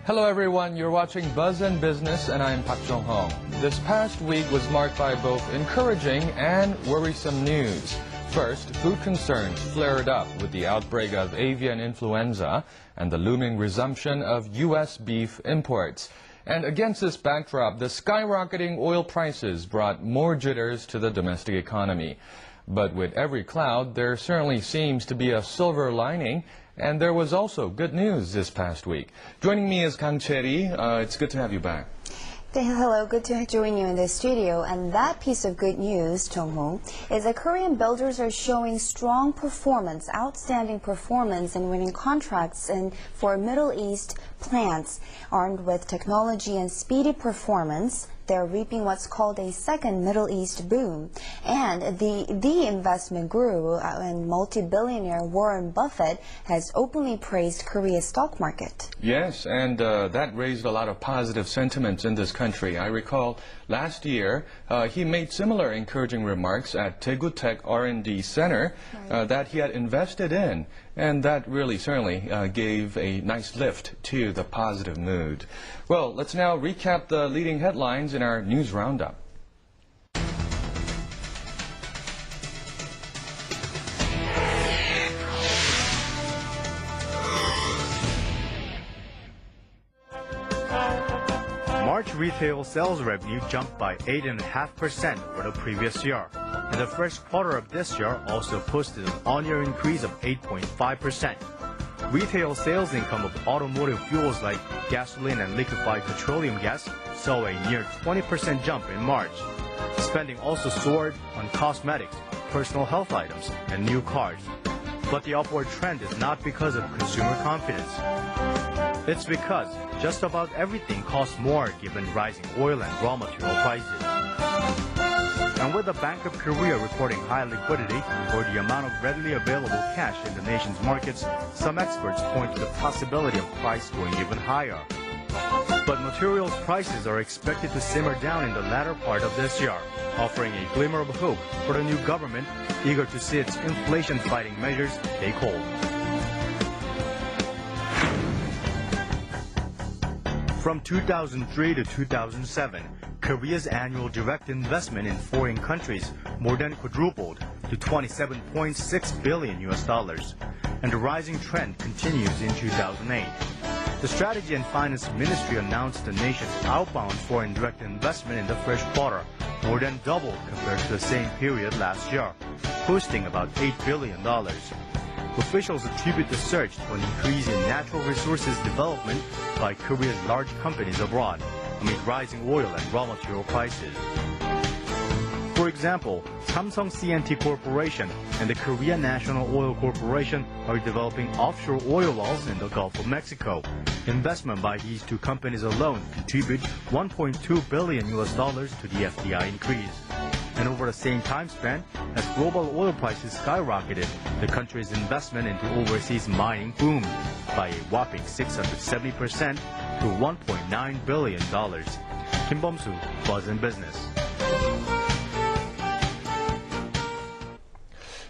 Hello everyone, you're watching Buzz and Business and I'm Park Jong-hong. This past week was marked by both encouraging and worrisome news. First, food concerns flared up with the outbreak of avian influenza and the looming resumption of U.S. beef imports. And against this backdrop, the skyrocketing oil prices brought more jitters to the domestic economy. But with every cloud, there certainly seems to be a silver lining. And there was also good news this past week. Joining me is Kang Chery. It's good to have you back. Hello, good to join you in the studio. And that piece of good news, Jong-hong, is that Korean builders are showing strong performance, outstanding performance in winning contracts for Middle East plants. Armed with technology and speedy performance, they're reaping what's called a second Middle East boom. And the investment guru and multi-billionaire Warren Buffett has openly praised Korea's stock market. Yes, and that raised a lot of positive sentiments in this country. I recall last year he made similar encouraging remarks at Daegu Tech R&D Center that he had invested in. And that really certainly gave a nice lift to the positive mood. Well, let's now recap the leading headlines in our news roundup. March retail sales revenue jumped by 8.5% over the previous year. And the first quarter of this year also posted an on-year increase of 8.5%. Retail sales income of automotive fuels like gasoline and liquefied petroleum gas saw a near 20% jump in March. Spending also soared on cosmetics, personal health items, and new cars. But the upward trend is not because of consumer confidence. It's because just about everything costs more given rising oil and raw material prices. And with the Bank of Korea reporting high liquidity for the amount of readily available cash in the nation's markets, some experts point to the possibility of price going even higher. But materials prices are expected to simmer down in the latter part of this year, offering a glimmer of hope for the new government eager to see its inflation-fighting measures take hold. From 2003 to 2007, Korea's annual direct investment in foreign countries more than quadrupled to $27.6 billion, and the rising trend continues in 2008. The Strategy and Finance Ministry announced the nation's outbound foreign direct investment in the first quarter more than doubled compared to the same period last year, posting about $8 billion. Officials attribute the surge to an increase in natural resources development by Korea's large companies abroad amid rising oil and raw material prices. For example, Samsung C&T Corporation and the Korea National Oil Corporation are developing offshore oil wells in the Gulf of Mexico. Investment by these two companies alone contribute $1.2 billion to the FDI increase. And over the same time span, as global oil prices skyrocketed, the country's investment into overseas mining boomed by a whopping 670% to $1.9 billion. Kim Bum-soo, Buzz and Business.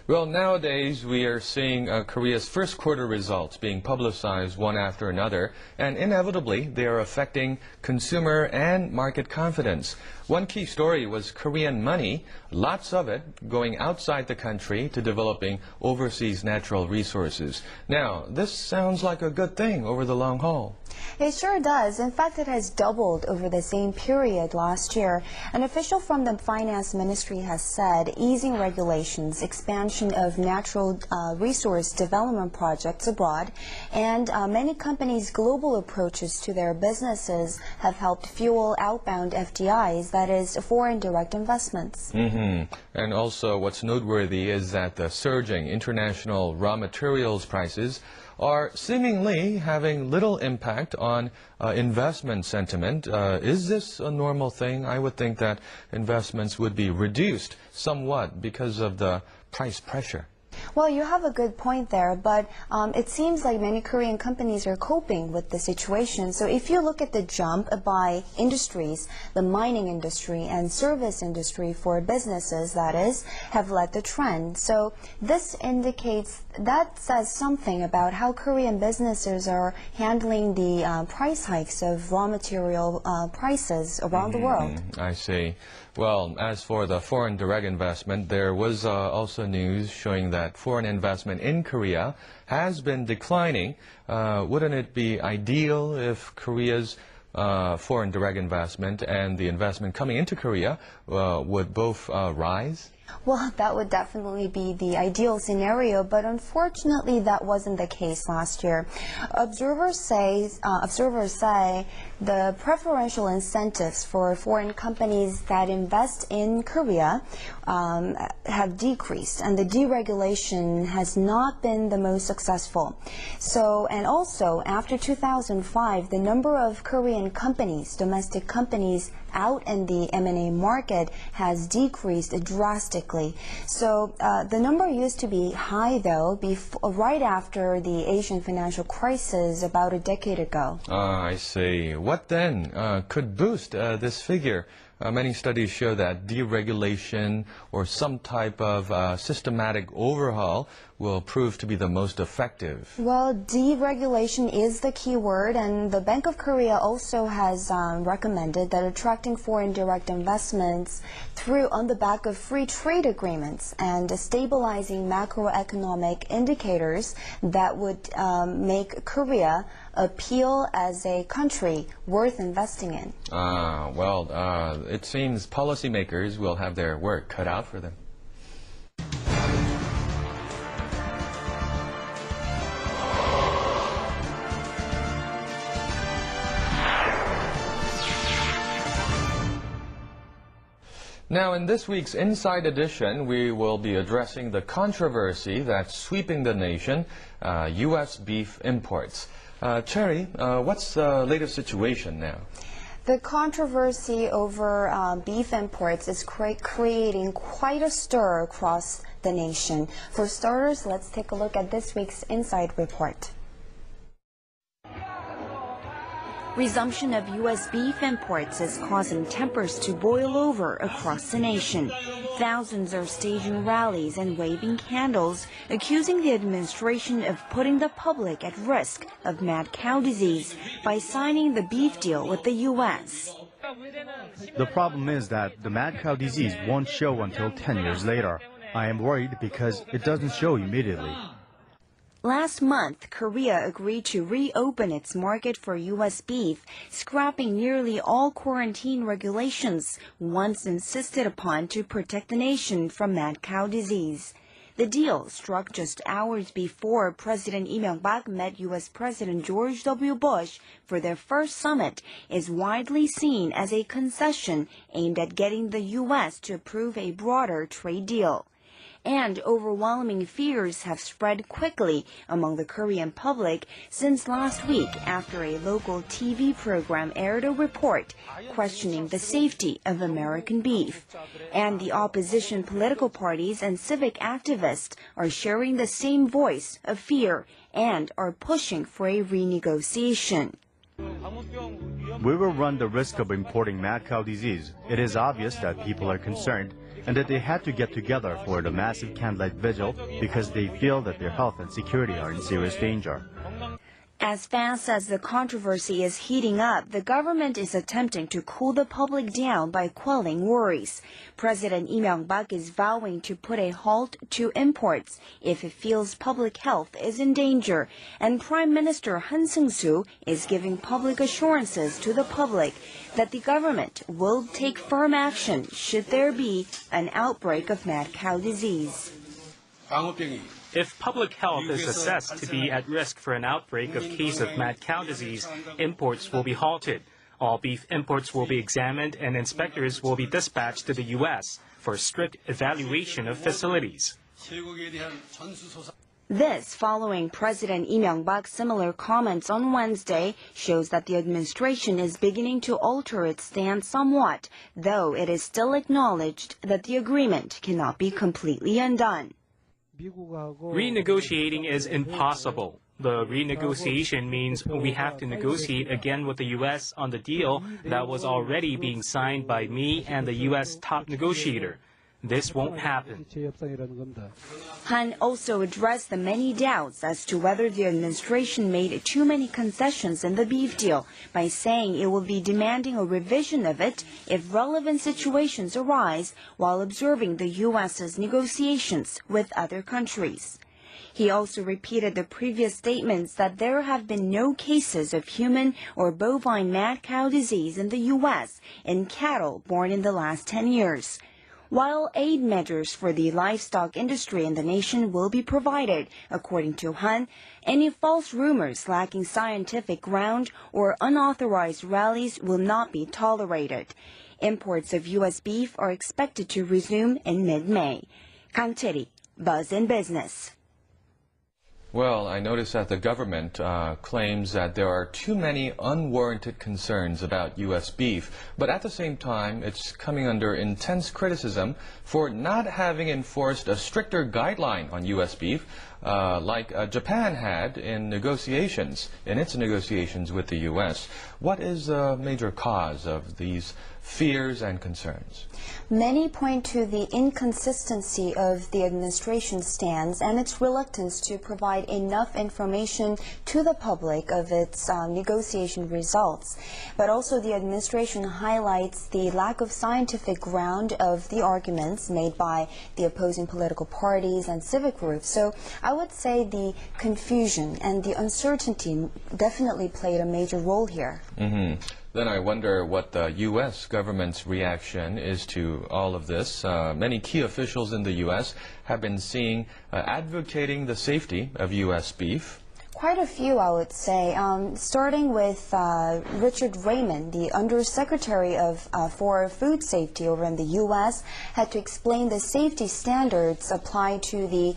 Well, nowadays we are seeing Korea's first quarter results being publicized one after another, and inevitably they are affecting consumer and market confidence. One key story was Korean money, lots of it going outside the country to developing overseas natural resources. Now, this sounds like a good thing over the long haul. It sure does. In fact, it has doubled over the same period last year. An official from the Finance Ministry has said easing regulations, expansion of natural resource development projects abroad, and many companies' global approaches to their businesses have helped fuel outbound FDIs, that is, foreign direct investments. And also what's noteworthy is that the surging international raw materials prices are seemingly having little impact on investment sentiment. Is this a normal thing? I would think that investments would be reduced somewhat because of the price pressure. Well, you have a good point there, but it seems like many Korean companies are coping with the situation. So if you look at the jump by industries, the mining industry and service industry for businesses, that is, have led the trend. So this indicates, that says something about how Korean businesses are handling the price hikes of raw material prices around the world. I see. Well, as for the foreign direct investment, there was also news showing that foreign investment in Korea has been declining. Wouldn't it be ideal if Korea's foreign direct investment and the investment coming into Korea would both rise? Well, that would definitely be the ideal scenario, but unfortunately that wasn't the case last year. Observers say the preferential incentives for foreign companies that invest in Korea have decreased, and the deregulation has not been the most successful. So, and also after 2005, the number of Korean companies, domestic companies, out in the M&A market has decreased drastically. So the number used to be high, though, right after the Asian financial crisis about a decade ago. I see. What then could boost this figure? Many studies show that deregulation or some type of systematic overhaul will prove to be the most effective. Well, deregulation is the key word, and the Bank of Korea also has recommended that attracting foreign direct investments through on the back of free trade agreements and stabilizing macroeconomic indicators that would make Korea appeal as a country worth investing in. It seems policymakers will have their work cut out for them. Now, in this week's Inside Edition, we will be addressing the controversy that's sweeping the nation, U.S. beef imports. Chery, what's the latest situation now? The controversy over beef imports is creating quite a stir across the nation. For starters, let's take a look at this week's Inside Report. Resumption of U.S. beef imports is causing tempers to boil over across the nation. Thousands are staging rallies and waving candles, accusing the administration of putting the public at risk of mad cow disease by signing the beef deal with the U.S. The problem is that the mad cow disease won't show until 10 years later. I am worried because it doesn't show immediately. Last month, Korea agreed to reopen its market for U.S. beef, scrapping nearly all quarantine regulations once insisted upon to protect the nation from mad cow disease. The deal, struck just hours before President Lee Myung-bak met U.S. President George W. Bush for their first summit, is widely seen as a concession aimed at getting the U.S. to approve a broader trade deal. And overwhelming fears have spread quickly among the Korean public since last week after a local TV program aired a report questioning the safety of American beef. And the opposition political parties and civic activists are sharing the same voice of fear and are pushing for a renegotiation. We will run the risk of importing mad cow disease. It is obvious that people are concerned and that they had to get together for the massive candlelight vigil because they feel that their health and security are in serious danger. As fast as the controversy is heating up, the government is attempting to cool the public down by quelling worries. President Lee Myung-bak is vowing to put a halt to imports if it feels public health is in danger, and Prime Minister Han Seung-soo is giving public assurances to the public that the government will take firm action should there be an outbreak of mad cow disease. If public health is assessed to be at risk for an outbreak of case of mad cow disease, imports will be halted. All beef imports will be examined and inspectors will be dispatched to the U.S. for strict evaluation of facilities. This, following President Lee Myung-bak's similar comments on Wednesday, shows that the administration is beginning to alter its stance somewhat, though it is still acknowledged that the agreement cannot be completely undone. Renegotiating is impossible. The renegotiation means we have to negotiate again with the U.S. on the deal that was already being signed by me and the U.S. top negotiator. This won't happen. Han also addressed the many doubts as to whether the administration made too many concessions in the beef deal by saying it will be demanding a revision of it if relevant situations arise while observing the U.S.'s negotiations with other countries. He also repeated the previous statements that there have been no cases of human or bovine mad cow disease in the U.S. in cattle born in the last 10 years. While aid measures for the livestock industry in the nation will be provided, according to Han, any false rumors lacking scientific ground or unauthorized rallies will not be tolerated. Imports of U.S. beef are expected to resume in mid-May. Kang Chery, Buzz in Business. Well, I notice that the government claims that there are too many unwarranted concerns about U.S. beef, but at the same time, it's coming under intense criticism for not having enforced a stricter guideline on U.S. beef, like Japan had in its negotiations with the U.S. What is the major cause of these fears and concerns? Many point to the inconsistency of the administration's stance and its reluctance to provide enough information to the public of its negotiation results. But also the administration highlights the lack of scientific ground of the arguments made by the opposing political parties and civic groups. So I would say the confusion and the uncertainty definitely played a major role here. Mm-hmm. Then I wonder what the U.S. government's reaction is to all of this. Many key officials in the U.S. have been seen advocating the safety of U.S. beef. Quite a few, I would say, starting with Richard Raymond, the Undersecretary for Food Safety over in the U.S., had to explain the safety standards applied to the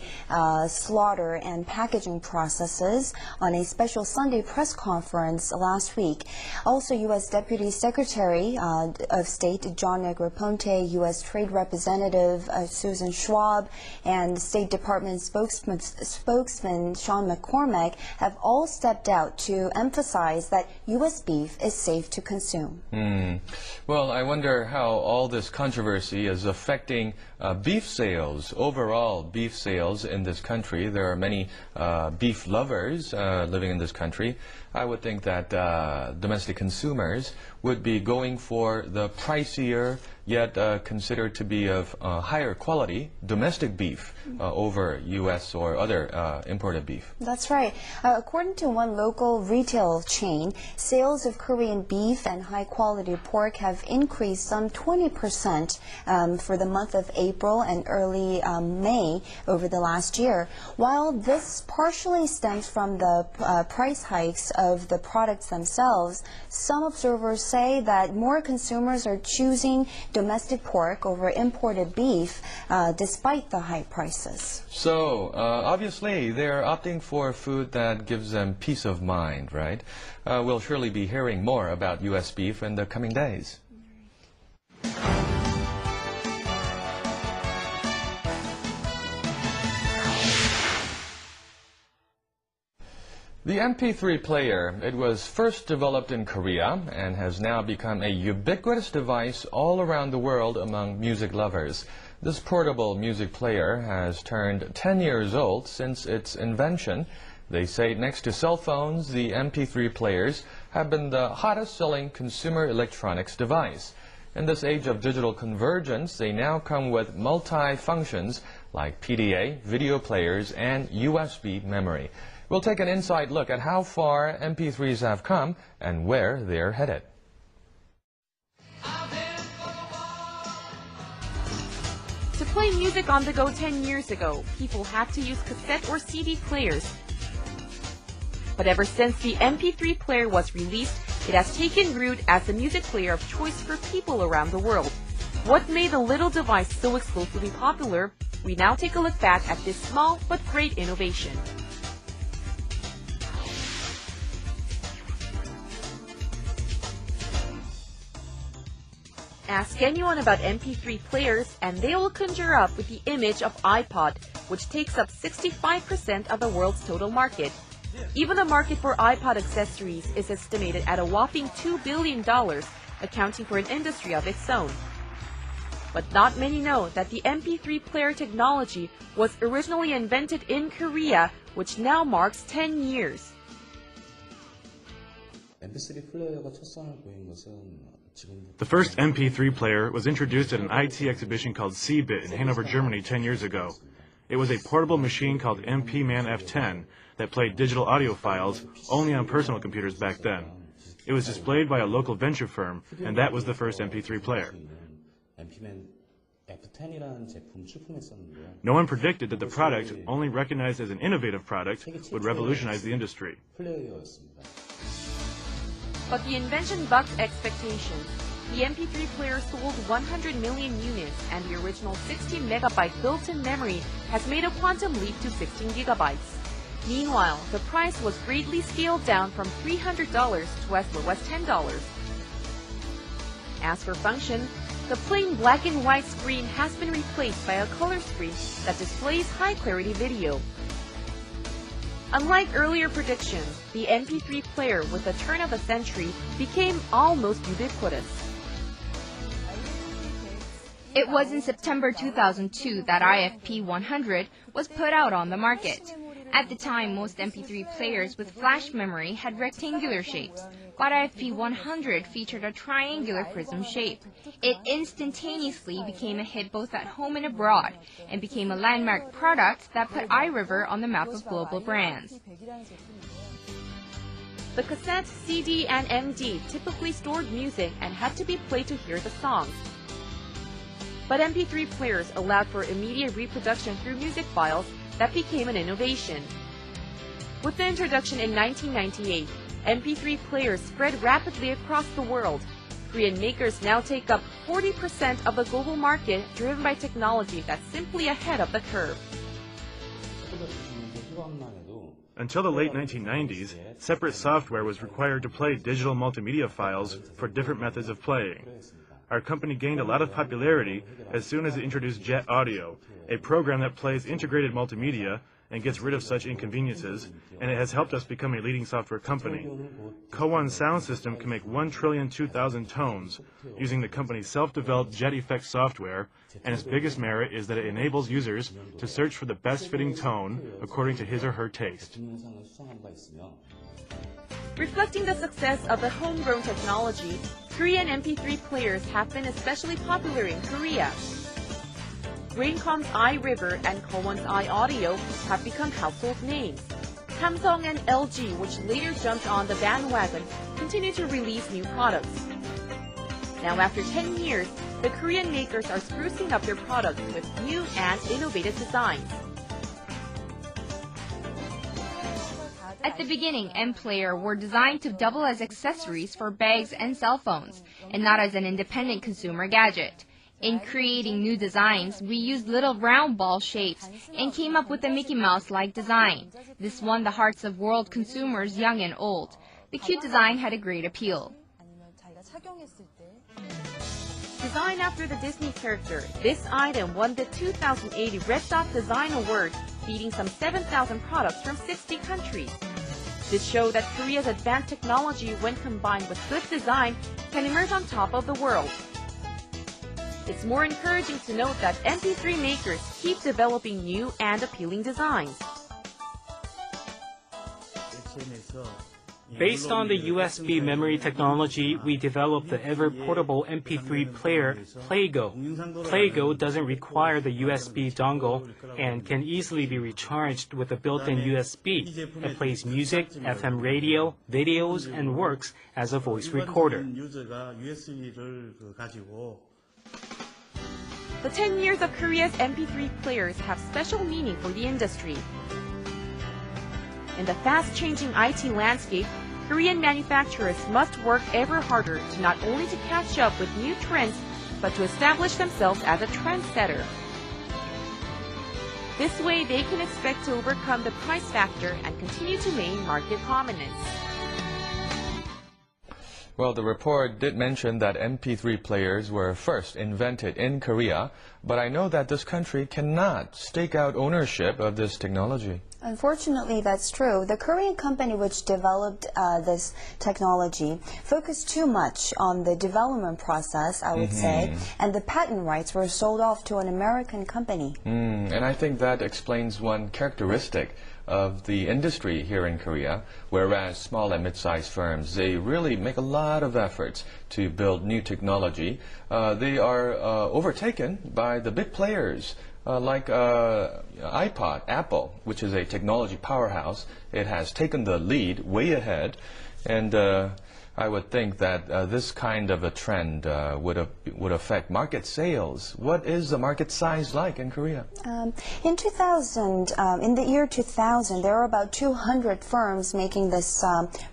slaughter and packaging processes on a special Sunday press conference last week. Also, U.S. Deputy Secretary of State John Negroponte, U.S. Trade Representative Susan Schwab, and State Department spokesman Sean McCormack have all stepped out to emphasize that U.S. beef is safe to consume. Well, I wonder how all this controversy is affecting beef sales, overall beef sales in this country. There are many beef lovers living in this country. I would think that domestic consumers would be going for the pricier, yet considered to be of higher quality domestic beef over U.S. or other imported beef. That's right. According to one local retail chain, sales of Korean beef and high-quality pork have increased some 20% for the month of April and early May over the last year. While this partially stems from the price hikes of the products themselves, some observers say that more consumers are choosing domestic pork over imported beef despite the high prices. So, obviously, they're opting for food that gives them peace of mind, right? We'll surely be hearing more about U.S. beef in the coming days. The Mp3 Player, it was first developed in Korea and has now become a ubiquitous device all around the world among music lovers. This portable music player has turned 10 years old since its invention. They say next to cell phones, the Mp3 players have been the hottest selling consumer electronics device. In this age of digital convergence, they now come with multi-functions like PDA, video players, and USB memory. We'll take an inside look at how far MP3s have come and where they're headed. To play music on the go 10 years ago, people had to use cassette or CD players. But ever since the MP3 player was released, it has taken root as the music player of choice for people around the world. What made the little device so explosively popular? We now take a look back at this small but great innovation. Ask anyone about MP3 players and they will conjure up with the image of iPod, which takes up 65% of the world's total market. Even the market for iPod accessories is estimated at a whopping $2 billion, accounting for an industry of its own. But not many know that the MP3 player technology was originally invented in Korea, which now marks 10 years. The first MP3 player was introduced at an IT exhibition called CeBIT in Hanover, Germany 10 years ago. It was a portable machine called MP-Man F10 that played digital audio files only on personal computers back then. It was displayed by a local venture firm, and that was the first MP3 player. No one predicted that the product, only recognized as an innovative product, would revolutionize the industry. But the invention bucked expectations. The MP3 player sold 100 million units, and the original 16 megabyte built-in memory has made a quantum leap to 16 gigabytes. Meanwhile, the price was greatly scaled down from $300 to as low as $10. As for function, the plain black and white screen has been replaced by a color screen that displays high-clarity video. Unlike earlier predictions, the MP3 player with the turn of the century became almost ubiquitous. It was in September 2002 that IFP 100 was put out on the market. At the time, most MP3 players with flash memory had rectangular shapes, but IFP 100 featured a triangular prism shape. It instantaneously became a hit both at home and abroad, and became a landmark product that put iRiver on the map of global brands. The cassette, CD, and MD typically stored music and had to be played to hear the songs. But MP3 players allowed for immediate reproduction through music files that became an innovation. With the introduction in 1998, MP3 players spread rapidly across the world. Korean makers now take up 40% of the global market, driven by technology that's simply ahead of the curve. Until the late 1990s, separate software was required to play digital multimedia files for different methods of playing. Our company gained a lot of popularity as soon as it introduced Jet Audio, a program that plays integrated multimedia and gets rid of such inconveniences, and it has helped us become a leading software company. Kowon's sound system can make 1,002,000 tones using the company's self-developed Jet Effect software, and its biggest merit is that it enables users to search for the best-fitting tone according to his or her taste. Reflecting the success of the homegrown technology, Korean MP3 players have been especially popular in Korea. Raincom's iRiver and Kowon's iAudio have become household names. Samsung and LG, which later jumped on the bandwagon, continue to release new products. Now, after 10 years, the Korean makers are sprucing up their products with new and innovative designs. At the beginning, M-Player were designed to double as accessories for bags and cell phones, and not as an independent consumer gadget. In creating new designs, we used little round ball shapes and came up with a Mickey Mouse-like design. This won the hearts of world consumers young and old. The cute design had a great appeal. Designed after the Disney character, this item won the 2008 Red Dot Design Award, beating some 7,000 products from 60 countries. This showed that Korea's advanced technology, when combined with good design, can emerge on top of the world. It's more encouraging to note that MP3 makers keep developing new and appealing designs. Based on the USB memory technology, we developed the ever-portable MP3 player, Playgo. Playgo doesn't require the USB dongle and can easily be recharged with a built-in USB. It plays music, FM radio, videos, and works as a voice recorder. The 10 years of Korea's MP3 players have special meaning for the industry. In the fast-changing IT landscape, Korean manufacturers must work ever harder to not only to catch up with new trends, but to establish themselves as a trendsetter. This way, they can expect to overcome the price factor and continue to maintain market prominence. Well, the report did mention that MP3 players were first invented in Korea. but I know that this country cannot stake out ownership of this technology. Unfortunately, that's true. The Korean company which developed this technology focused too much on the development process, I would say, and the patent rights were sold off to an American company. And I think that explains one characteristic of the industry here in Korea, whereas small and mid-sized firms, they really make a lot of efforts to build new technology. They are overtaken by the big players. Like iPod, Apple, which is a technology powerhouse, it has taken the lead way ahead, and I would think that this kind of a trend would affect market sales. What is the market size like in Korea? In the year 2000, there were about 200 firms making this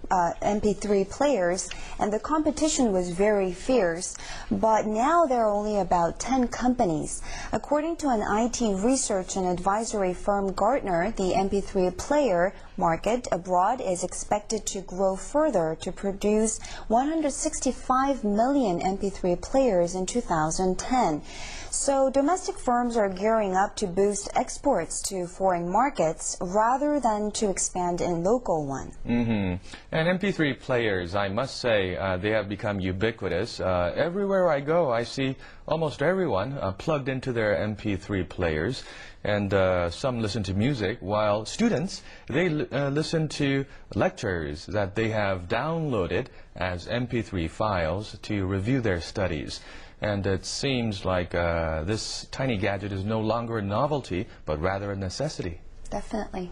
MP3 players, and the competition was very fierce. But now there are only about 10 companies. According to an IT research and advisory firm Gartner, the MP3 player market abroad is expected to grow further to produce 165 million MP3 players in 2010. So domestic firms are gearing up to boost exports to foreign markets rather than to expand in local one. And MP3 players, I must say, they have become ubiquitous. Everywhere I go, I see almost everyone plugged into their MP3 players. And some listen to music, while students, they listen to lectures that they have downloaded as MP3 files to review their studies. And it seems like this tiny gadget is no longer a novelty, but rather a necessity. Definitely.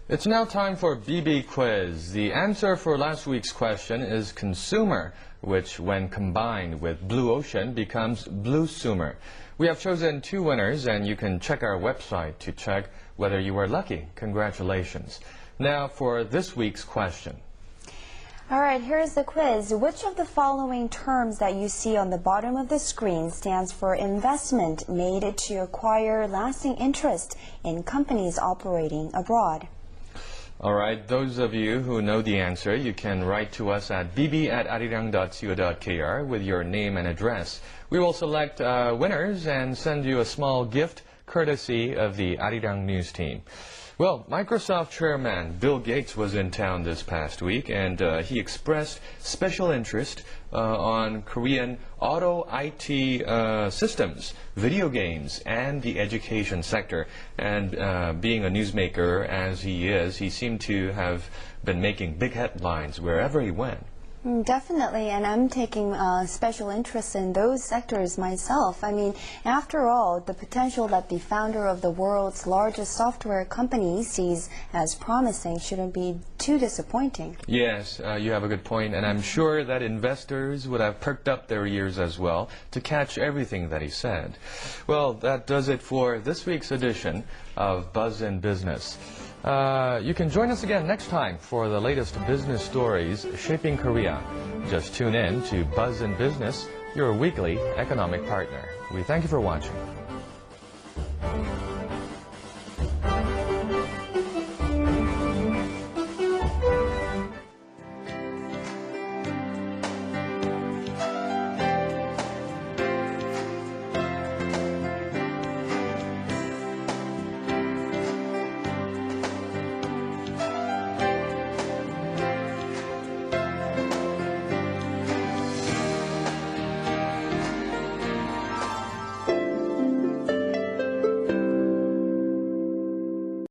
It's now time for BB Quiz. The answer for last week's question is consumer, which when combined with blue ocean becomes bluesumer. We have chosen 2 winners, and you can check our website to check whether you were lucky. Congratulations. Now for this week's question. All right, here's the quiz. Which of the following terms that you see on the bottom of the screen stands for investment made to acquire lasting interest in companies operating abroad? All right, those of you who know the answer, you can write to us at bb@arirang.co.kr with your name and address. We will select winners and send you a small gift courtesy of the Arirang News team. Well, Microsoft chairman Bill Gates was in town this past week, and he expressed special interest on Korean auto IT systems, video games, and the education sector. And being a newsmaker as he is, he seemed to have been making big headlines wherever he went. Definitely, and I'm taking special interest in those sectors myself. I mean, after all, the potential that the founder of the world's largest software company sees as promising shouldn't be too disappointing. Yes, you have a good point, and I'm sure that investors would have perked up their ears as well to catch everything that he said. Well, that does it for this week's edition of Buzz in Business. You can join us again next time for the latest business stories shaping Korea. Just tune in to Buzz in Business, your weekly economic partner. We thank you for watching.